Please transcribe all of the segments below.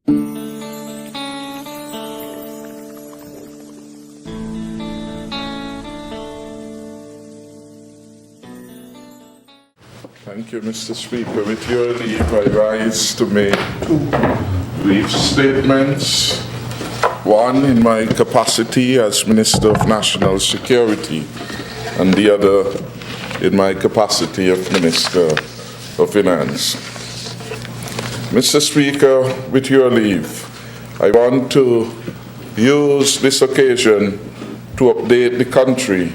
Thank you, Mr. Speaker. With your leave, I rise to make two brief statements. One in my capacity as Minister of National Security, and the other in my capacity of Minister of Finance. Mr. Speaker, with your leave, I want to use this occasion to update the country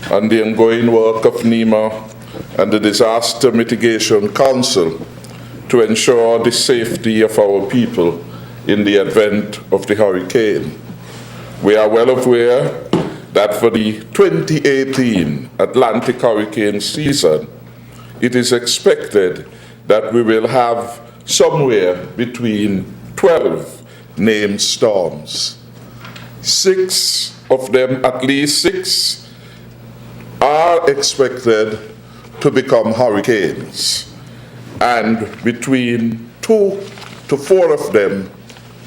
on the ongoing work of NEMA and the Disaster Mitigation Council to ensure the safety of our people in the event of the hurricane. We are well aware that for the 2018 Atlantic hurricane season, it is expected that we will have somewhere between 12 named storms. 6 of them, at least 6, are expected to become hurricanes, and between 2 to 4 of them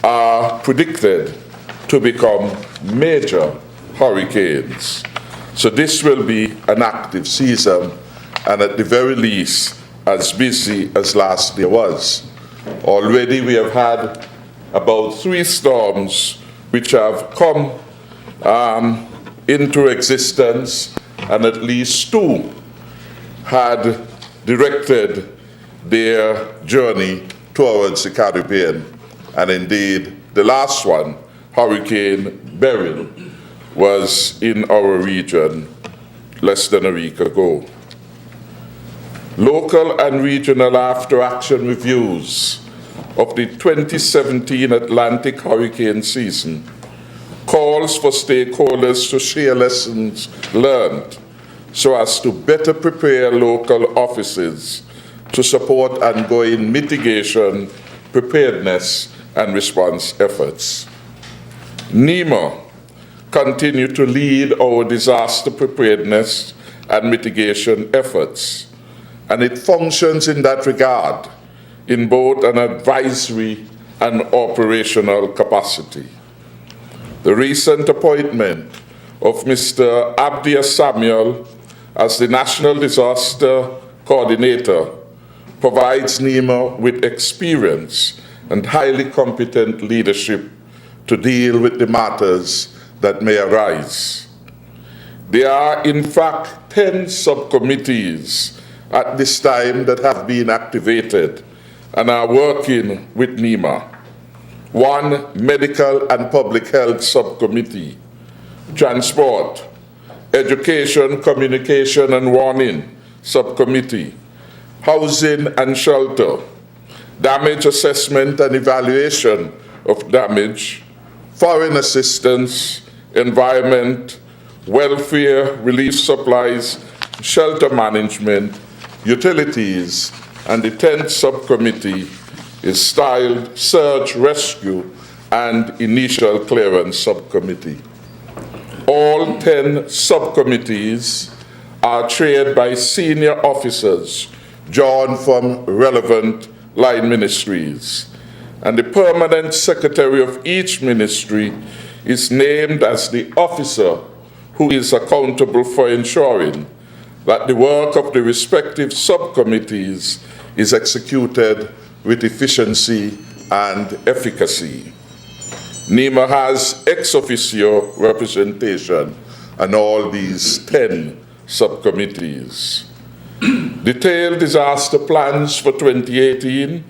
are predicted to become major hurricanes. So this will be an active season, and at the very least as busy as last year was. Already we have had about 3 storms which have come into existence, and at least 2 had directed their journey towards the Caribbean. And indeed, the last one, Hurricane Beryl, was in our region less than a week ago. Local and regional after-action reviews of the 2017 Atlantic hurricane season calls for stakeholders to share lessons learned so as to better prepare local offices to support ongoing mitigation, preparedness, and response efforts. NEMA continue to lead our disaster preparedness and mitigation efforts, and it functions in that regard in both an advisory and operational capacity. The recent appointment of Mr. Abdia Samuel as the National Disaster Coordinator provides NEMA with experience and highly competent leadership to deal with the matters that may arise. There are, in fact, 10 subcommittees at this time that have been activated and are working with NEMA. 1 Medical and Public Health Subcommittee, Transport, Education, Communication and Warning Subcommittee, Housing and Shelter, Damage Assessment and Evaluation of Damage, Foreign Assistance, Environment, Welfare, Relief Supplies, Shelter Management, Utilities, and the 10th subcommittee is styled Search, Rescue, and Initial Clearance Subcommittee. All 10 subcommittees are chaired by senior officers drawn from relevant line ministries, and the permanent secretary of each ministry is named as the officer who is accountable for ensuring that the work of the respective subcommittees is executed with efficiency and efficacy. NEMA has ex officio representation on all these 10 subcommittees. Detailed disaster plans for 2018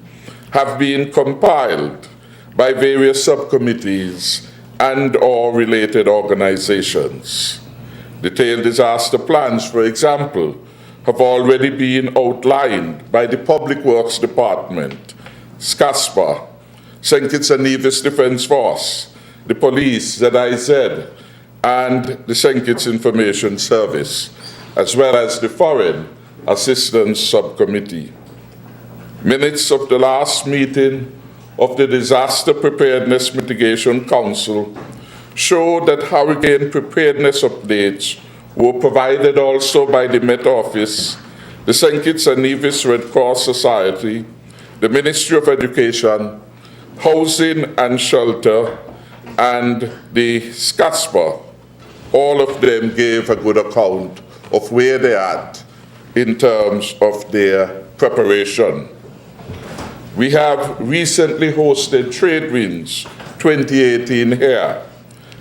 have been compiled by various subcommittees and/or related organizations. Detailed disaster plans, for example, have already been outlined by the Public Works Department, SCASPA, St. Kitts and Nevis Defense Force, the Police, ZIZ, and the St. Kitts Information Service, as well as the Foreign Assistance Subcommittee. Minutes of the last meeting of the Disaster Preparedness Mitigation Council show that hurricane preparedness updates were provided also by the Met Office, the St. Kitts and Nevis Red Cross Society, the Ministry of Education, housing and shelter, and the SCASPA, all of them gave a good account of where they're at in terms of their preparation. We have recently hosted Trade Winds 2018 here,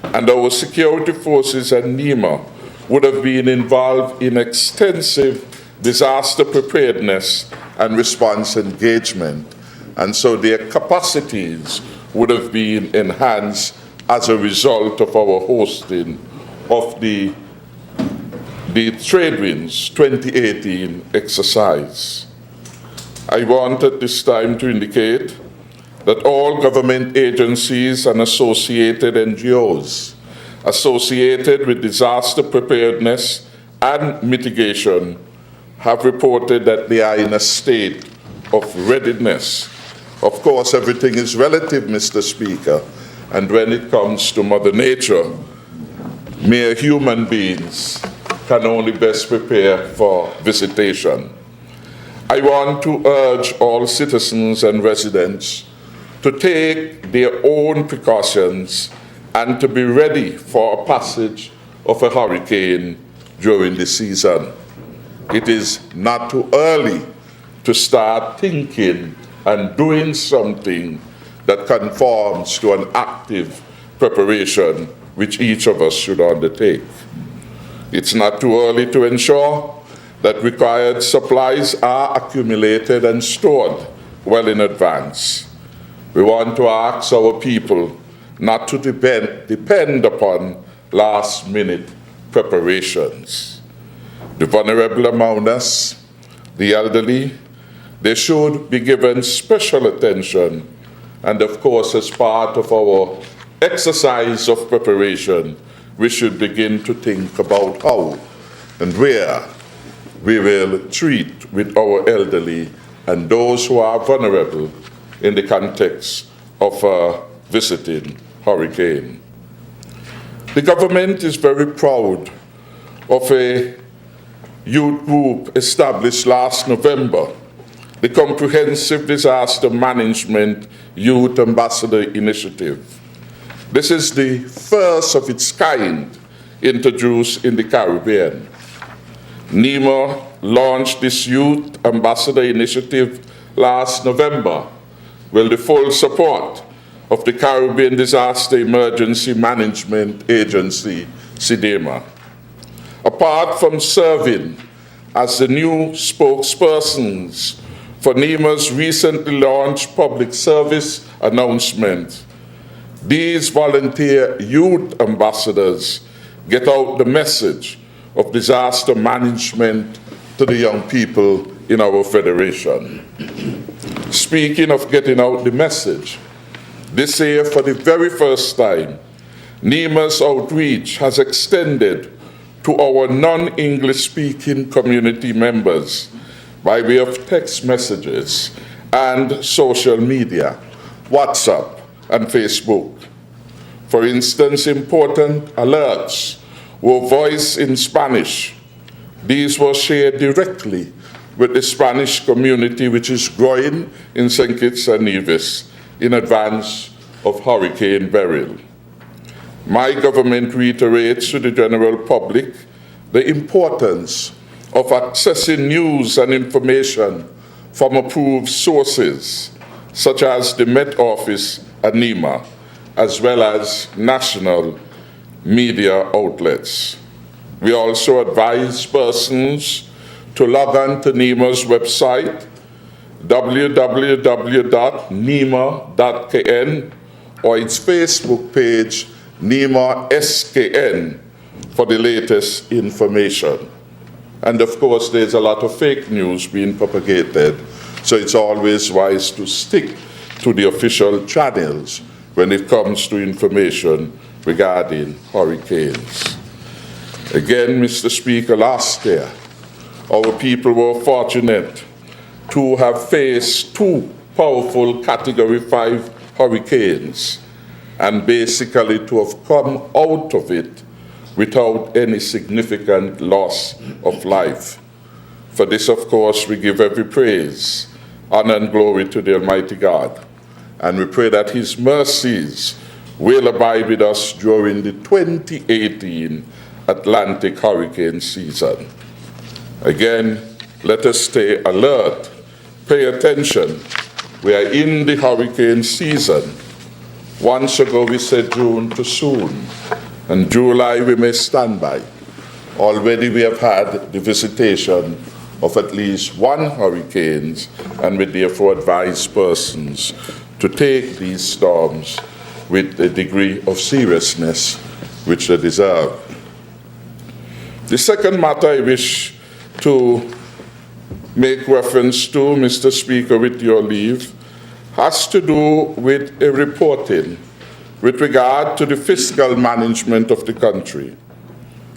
and our security forces and NEMA would have been involved in extensive disaster preparedness and response engagement, and so their capacities would have been enhanced as a result of our hosting of the Trade Winds 2018 exercise. I want at this time to indicate that all government agencies and associated NGOs associated with disaster preparedness and mitigation have reported that they are in a state of readiness. Of course, everything is relative, Mr. Speaker, and when it comes to Mother Nature, mere human beings can only best prepare for visitation. I want to urge all citizens and residents to take their own precautions and to be ready for a passage of a hurricane during the season. It is not too early to start thinking and doing something that conforms to an active preparation which each of us should undertake. It's not too early to ensure that required supplies are accumulated and stored well in advance. We want to ask our people not to depend upon last-minute preparations. The vulnerable among us, the elderly, they should be given special attention, and of course, as part of our exercise of preparation, we should begin to think about how and where we will treat with our elderly and those who are vulnerable in the context of a visiting hurricane. The government is very proud of a youth group established last November, the Comprehensive Disaster Management Youth Ambassador Initiative. This is the first of its kind introduced in the Caribbean. NEMA launched this Youth Ambassador Initiative last November with the full support of the Caribbean Disaster Emergency Management Agency, CDEMA. Apart from serving as the new spokespersons for NEMA's recently launched public service announcement, these volunteer youth ambassadors get out the message of disaster management to the young people in our federation. Speaking of getting out the message, this year for the very first time, NEMA's outreach has extended to our non-English speaking community members by way of text messages and social media, WhatsApp and Facebook. For instance, important alerts were voiced in Spanish. These were shared directly with the Spanish community, which is growing in St. Kitts and Nevis in advance of Hurricane Beryl. My government reiterates to the general public the importance of accessing news and information from approved sources, such as the Met Office and NEMA, as well as national media outlets. We also advise persons to log on to NEMA's website, www.nema.kn, or its Facebook page, NEMA SKN, for the latest information. And of course, there's a lot of fake news being propagated, so it's always wise to stick to the official channels when it comes to information regarding hurricanes. Again, Mr. Speaker, last year, our people were fortunate to have faced two powerful Category 5 hurricanes and basically to have come out of it without any significant loss of life. For this, of course, we give every praise, honor, and glory to the Almighty God. and we pray that his mercies will abide with us during the 2018 Atlantic hurricane season. Again, let us stay alert, pay attention. We are in the hurricane season. Once ago we said June too soon, and July we may stand by. Already we have had the visitation of at least one hurricane, and we therefore advise persons to take these storms with a degree of seriousness which they deserve. The second matter I wish to make reference to, Mr. Speaker, with your leave, has to do with a reporting with regard to the fiscal management of the country,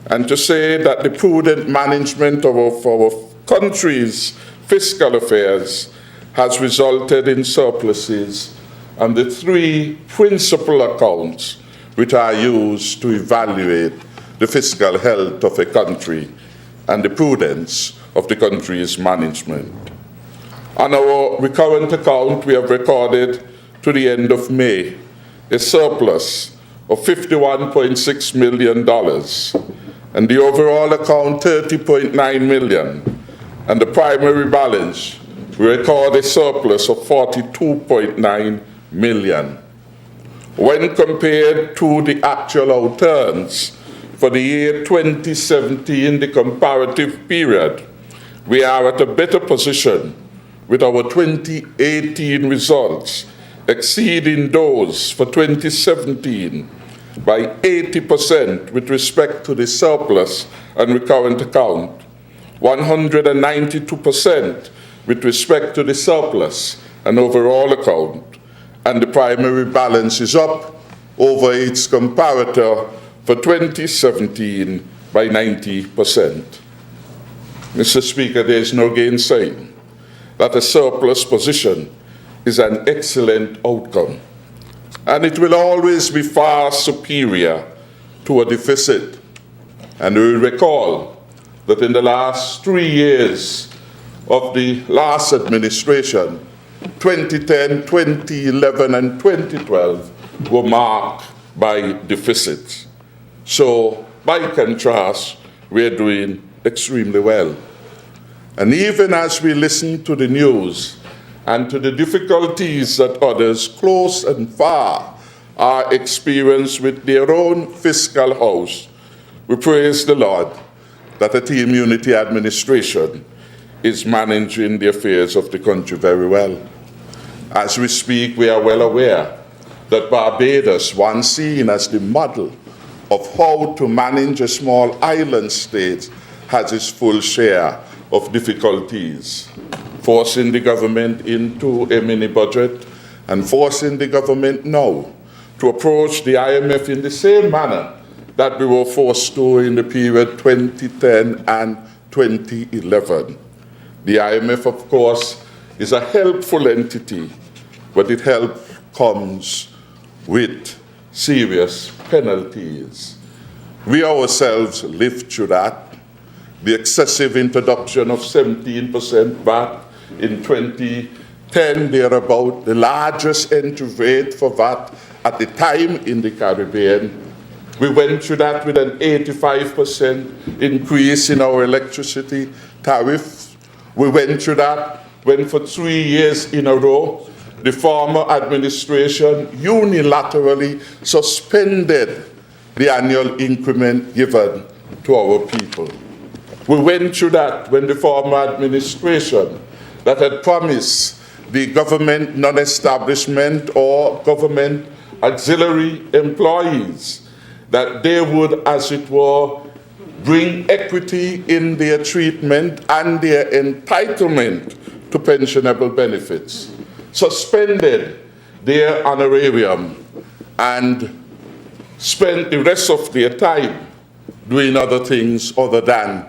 and to say that the prudent management of our country's fiscal affairs has resulted in surpluses on the three principal accounts which are used to evaluate the fiscal health of a country and the prudence of the country's management. On our recurrent account, we have recorded to the end of May a surplus of $51.6 million, and the overall account $30.9 million, and the primary balance we record a surplus of $42.9 million. When compared to the actual outturns for the year 2017, the comparative period, we are at a better position with our 2018 results exceeding those for 2017 by 80% with respect to the surplus and recurrent account, 192% with respect to the surplus and overall account, and the primary balance is up over its comparator for 2017 by 90%. Mr. Speaker, there is no gainsaying that a surplus position is an excellent outcome, and it will always be far superior to a deficit. And we will recall that in the last 3 years of the last administration, 2010, 2011, and 2012 were marked by deficits. So, by contrast, we are doing extremely well. And even as we listen to the news and to the difficulties that others close and far are experiencing with their own fiscal house, we praise the Lord that the Team Unity administration is managing the affairs of the country very well. As we speak, we are well aware that Barbados, once seen as the model of how to manage a small island state, has its full share of difficulties, forcing the government into a mini-budget and forcing the government now to approach the IMF in the same manner that we were forced to in the period 2010 and 2011. The IMF, of course, is a helpful entity, but its help comes with serious penalties. We ourselves lived through that. The excessive introduction of 17% VAT in 2010, thereabout, the largest entry rate for VAT at the time in the Caribbean. We went through that with an 85% increase in our electricity tariff. We went through that when for 3 years in a row, the former administration unilaterally suspended the annual increment given to our people. We went through that when the former administration that had promised the government non-establishment or government auxiliary employees that they would, as it were, bring equity in their treatment and their entitlement to pensionable benefits, suspended their honorarium, and spent the rest of their time doing other things other than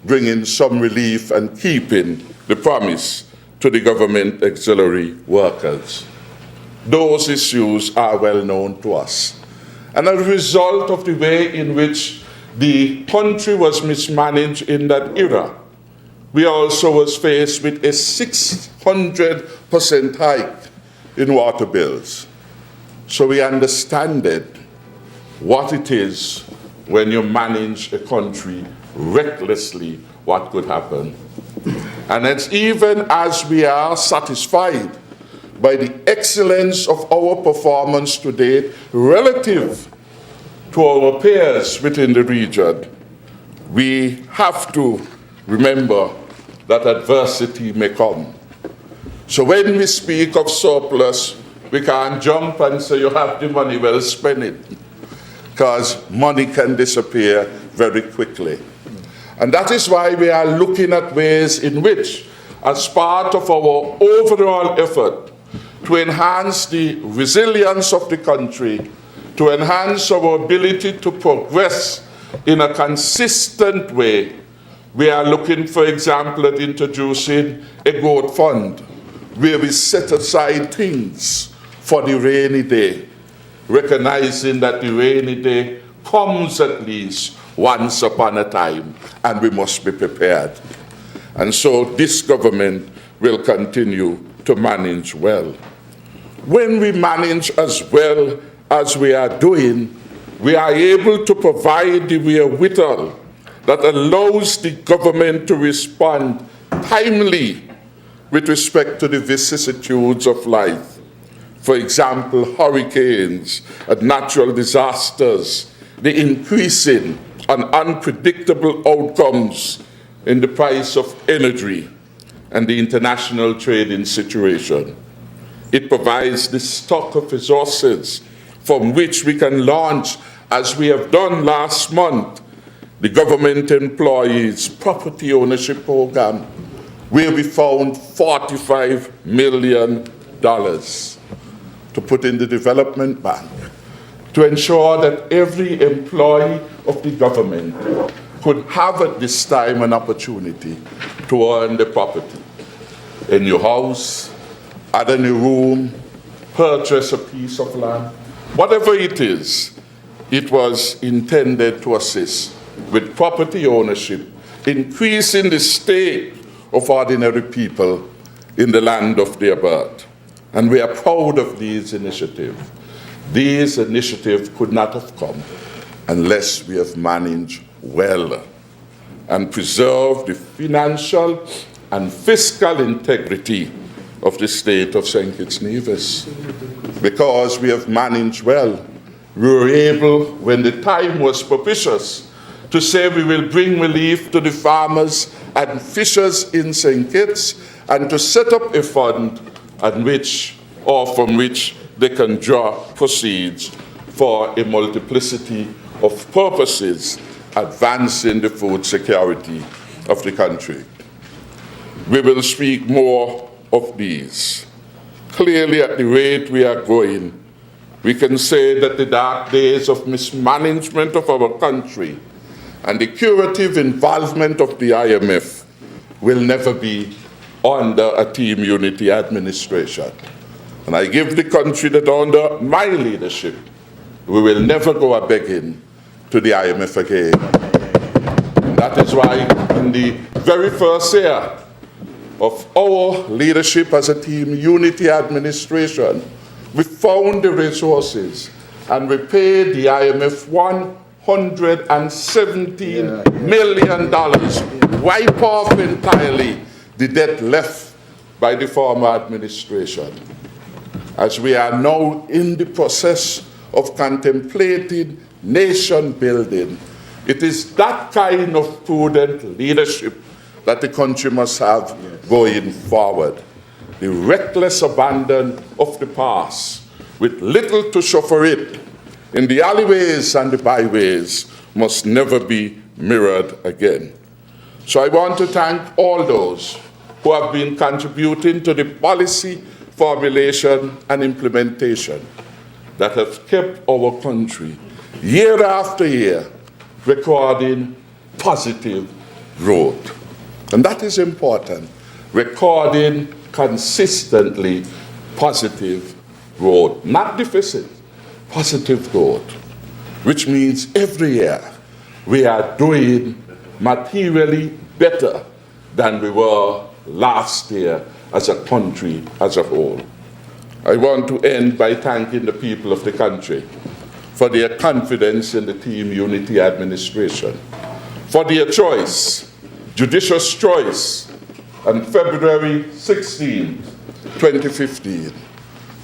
bringing some relief and keeping the promise to the government auxiliary workers. Those issues are well known to us. And as a result of the way in which the country was mismanaged in that era, we also was faced with a 600% hike in water bills. So we understand what it is when you manage a country recklessly, what could happen. And it's even as we are satisfied by the excellence of our performance today relative to our peers within the region, we have to remember that adversity may come. So when we speak of surplus, we can't jump and say, you have the money, well, spend it. Because money can disappear very quickly. And that is why we are looking at ways in which, as part of our overall effort to enhance the resilience of the country, to enhance our ability to progress in a consistent way, we are looking, for example, at introducing a growth fund where we set aside things for the rainy day, recognizing that the rainy day comes at least once upon a time, and we must be prepared. And so this government will continue to manage well. When we manage as well as we are doing, we are able to provide the wherewithal that allows the government to respond timely with respect to the vicissitudes of life. For example, hurricanes and natural disasters, the increasing and unpredictable outcomes in the price of energy and the international trading situation. It provides the stock of resources from which we can launch, as we have done last month, the government employees property ownership program, where we found $45 million to put in the development bank to ensure that every employee of the government could have at this time an opportunity to earn the property. A new house, add a new room, purchase a piece of land, whatever it is, it was intended to assist with property ownership, increasing the state of ordinary people in the land of their birth. And we are proud of these initiatives. These initiatives could not have come unless we have managed well and preserved the financial and fiscal integrity of the state of St. Kitts Nevis. Because we have managed well, we were able, when the time was propitious, to say we will bring relief to the farmers and fishers in St. Kitts, and to set up a fund from which they can draw proceeds for a multiplicity of purposes, advancing the food security of the country. We will speak more of these. Clearly, at the rate we are going, we can say that the dark days of mismanagement of our country and the curative involvement of the IMF will never be under a team unity administration. And I give the country that under my leadership, we will never go a-begging to the IMF again. And that is why in the very first year of our leadership as a team unity administration, we found the resources and we paid the IMF $117 million, wipe off entirely the debt left by the former administration. As we are now in the process of contemplating nation building, it is that kind of prudent leadership that the country must have going forward. The reckless abandon of the past, with little to show for it, in the alleyways and the byways, must never be mirrored again. So I want to thank all those who have been contributing to the policy formulation and implementation that have kept our country, year after year, recording positive growth. And that is important, recording consistently positive growth, not deficit, positive growth, which means every year we are doing materially better than we were last year as a country as a whole. I want to end by thanking the people of the country for their confidence in the Team Unity administration, for their choice, judicious choice, on February 16, 2015.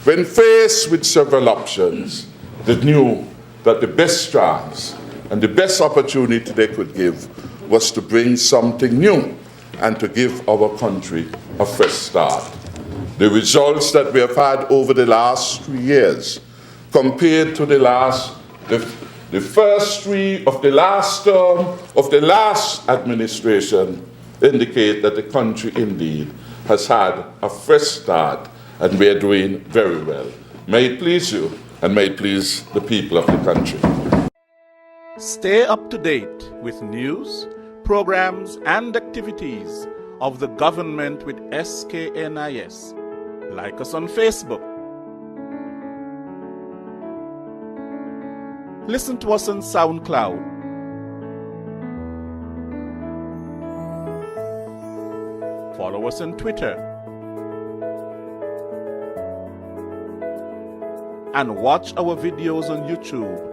When faced with several options, they knew that the best chance and the best opportunity they could give was to bring something new and to give our country a fresh start. The results that we have had over the last 3 years, compared to the first three of the last term of the last administration, indicate that the country indeed has had a fresh start, and we are doing very well. May it please you, and may it please the people of the country. Stay up to date with news, programs, and activities of the government with SKNIS. Like us on Facebook. Listen to us on SoundCloud. Follow us on Twitter. And watch our videos on YouTube.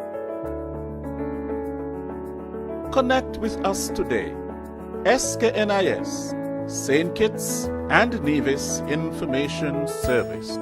Connect with us today. SKNIS, St. Kitts and Nevis Information Service.